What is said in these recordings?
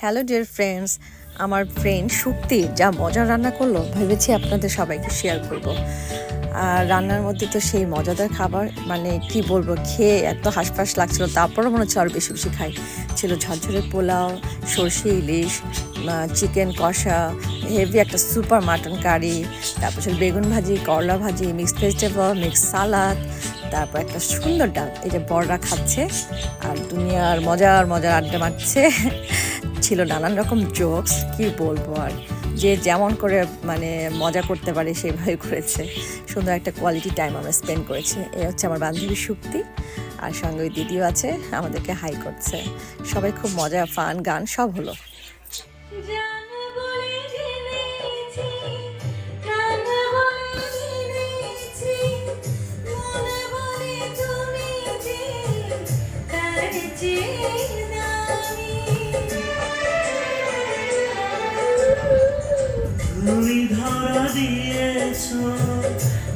Hello dear friends, আমার friend Shukti যা মজা রান্না করলো ভেবেছি আপনাদের সবাইকে শেয়ার করব। আর রান্নার মধ্যে তো সেই মজাদার খাবার, মানে কি বলবো, খেয়ে এত হাঁসফাঁস লাগছিল, তারপরও মনে হচ্ছে আরও বেশি বেশি খাই। ছিল ঝরঝরে পোলাও, সর্ষে ইলিশ, চিকেন কষা, হেভি একটা সুপার মাটন কারি, তারপর ছিল বেগুন ভাজি, করলা ভাজি, মিক্সড ভেজিটেবল, মিক্স সালাদ, তারপর একটা সুন্দর ডাল। এই যে বড়রা খাচ্ছে আর দুনিয়ার মজার মজার আড্ডা মারছে। ছিল নানান রকম জোকস, কি বলবো আর, যে যেমন করে মানে মজা করতে পারে সেভাবে করেছে। সুন্দর একটা কোয়ালিটি টাইম আমরা স্পেন্ড করেছি। এই হচ্ছে আমার বান্ধবী শুক্তি, আর সঙ্গে ওই দিদিও আছে, আমাদেরকে হাই করছে। সবাই খুব মজা, ফান, গান সব হলো। তুমি ধরা দিয়েছো,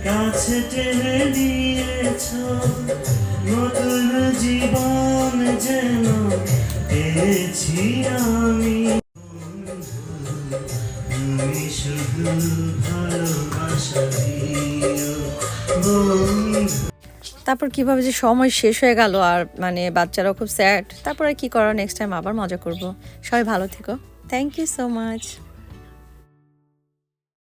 কাছে টেনে নিয়েছো, নতুন জীবন যেন পেয়েছি আমি। তুমি শুধু ভালোবাসা দিও বন্ধু। তারপর কিভাবে যে সময় শেষ হয়ে গেল, আর মানে বাচ্চারাও খুব স্যাড। তারপরে কি করার, নেক্সট টাইম আবার মজা করব। সবাই ভালো থেকো। Thank you so much.